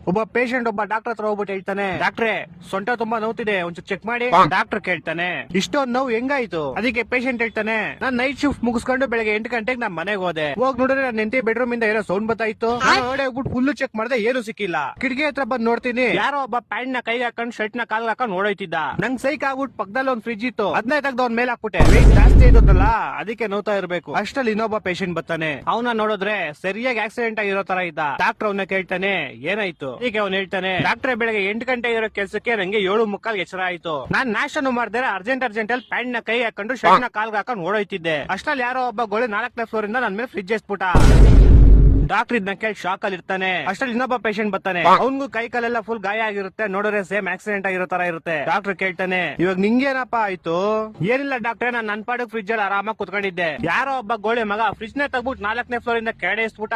ಒಬ್ಬ ಪೇಷಂಟ್ ಒಬ್ಬ ಡಾಕ್ಟರ್ ಹತ್ರ ಹೋಗ್ಬಿಟ್ಟು ಹೇಳ್ತಾನೆ, ಡಾಕ್ಟ್ರೆ ಸೊಂಟ ತುಂಬಾ ನೋವ್ತಿದೆ, ಒಂಚೂರು ಚೆಕ್ ಮಾಡಿ. ಡಾಕ್ಟರ್ ಕೇಳ್ತಾನೆ, ಇಷ್ಟೊಂದು ನೋವು ಹೆಂಗಾಯ್ತು? ಅದಕ್ಕೆ ಪೇಷಂಟ್ ಹೇಳ್ತಾನೆ, ನಾನ್ ನೈಟ್ ಶಿಫ್ಟ್ ಮುಗಿಸ್ಕೊಂಡು ಬೆಳಗ್ಗೆ 8 ಗಂಟೆಗೆ ನಾನ್ ಮನೆಗೆ ಹೋದೆ. ಹೋಗ್ ನೋಡಿದ್ರೆ ನನ್ನ ಹೆಂಡತಿ ಬೆಡ್ರೂಮ್ ಇಂದ ಏನೋ ಸೌಂಡ್ ಬರ್ತಾಯಿತ್ತು. ಹೊರಗಡೆ ಹೋಗ್ಬಿಟ್ಟು ಫುಲ್ ಚೆಕ್ ಮಾಡಿದೆ, ಏನು ಸಿಕ್ಕಿಲ್ಲ. ಕಿಟಕಿ ಹತ್ರ ಬಂದ್ ನೋಡ್ತೀನಿ, ಯಾರೋ ಒಬ್ಬ ಪ್ಯಾಂಟ್ ನ ಕೈಗೆ ಹಾಕೊಂಡು ಶರ್ಟ್ ನ ಕಾಲ್ ಹಾಕೊಂಡು ಓಡೋಯ್ತಿದ್ದ. ನಂಗ್ ಸೈಕ್ ಆಗ್ಬಿಟ್ಟು ಪಕ್ಕದಲ್ಲಿ ಒಂದ್ ಫ್ರಿಜ್ ಇತ್ತು, ಅದನ್ನ ತೆಗ್ದು ಅವ್ನ ಮೇಲೆ ಹಾಕ್ಬಿಟ್ಟೆ. ವೆಯ್ಟ್ ಜಾಸ್ತಿ ಇದ್ದಲ್ಲ, ಅದಕ್ಕೆ ನೋತಾ ಇರ್ಬೇಕು. ಅಷ್ಟಲ್ಲಿ ಇನ್ನೊಬ್ಬ ಪೇಷಂಟ್ ಬರ್ತಾನೆ. ಅವನ ನೋಡಿದ್ರೆ ಸರಿಯಾಗಿ ಆಕ್ಸಿಡೆಂಟ್ ಆಗಿರೋ ತರ ಇದ್ದ. ಡಾಕ್ಟರ್ ಅವನ್ನ ಕೇಳ್ತಾನೆ, ಏನಾಯ್ತು? ಈಗ ಅವ್ನು ಹೇಳ್ತಾನೆ, ಡಾಕ್ಟ್ರೆ ಬೆಳಗ್ಗೆ 8 ಗಂಟೆ ಇರೋ ಕೆಲ್ಸಕ್ಕೆ ನಂಗೆ 7:45 ಎಚ್ಚರ ಆಯ್ತು. ನಾನ್ ನಾಷ್ಟನು ಮಾಡ್ದೆ, ಅರ್ಜೆಂಟ್ ಅಲ್ಲಿ ಪ್ಯಾಂಟ್ ನ ಕೈ ಹಾಕೊಂಡು ಶರ್ಟ್ ನ ಕಾಲ್ಗೆ ಹಾಕೊಂಡು ಓಡೋಯ್ತಿದ್ದೆ. ಅಷ್ಟ್ರಲ್ಲಿ ಯಾರೋ ಒಬ್ಬ ಗೋಳಿ 4ನೇ ಫ್ಲೋರ್ ಇಂದ ನನ್ ಮೇಲೆ ಫ್ರಿಜ್ ಎಸ್ಬಿಟ್ಟ. ಡಾಕ್ಟರ್ ಇದನ್ನ ಕೇಳಿ ಶಾಕ್ ಅಲ್ಲಿ ಇರ್ತಾನೆ. ಅಷ್ಟ್ರಲ್ಲಿ ಇನ್ನೊಬ್ಬ ಪೇಷಂಟ್ ಬರ್ತಾನೆ. ಅವ್ನಿಗೂ ಕೈ ಕಾಲೆಲ್ಲ ಫುಲ್ ಗಾಯ ಆಗಿರುತ್ತೆ, ನೋಡಿದ್ರೆ ಸೇಮ್ ಆಕ್ಸಿಡೆಂಟ್ ಆಗಿರೋ ತರ ಇರುತ್ತೆ. ಡಾಕ್ಟರ್ ಕೇಳ್ತಾನೆ, ಇವಾಗ ನಿಂಗೇನಪ್ಪ ಆಯ್ತು? ಏನಿಲ್ಲ ಡಾಕ್ಟ್ರೆ, ನಾನ್ ನನ್ ಪಾಡಿಗೆ ಫ್ರಿಜ್ ಅಲ್ಲಿ ಆರಾಮಾಗಿ ಕುತ್ಕೊಂಡಿದ್ದೆ. ಯಾರೋ ಒಬ್ಬ ಗೋಳಿ ಮಗ ಫ್ರಿಜ್ ನ ತಗ್ಬಿಟ್ಟು 4ನೇ ಫ್ಲೋರ್ ಇಂದ ಕೆಳಗೆ ಎಸ್ಬಿಟ್ಟ.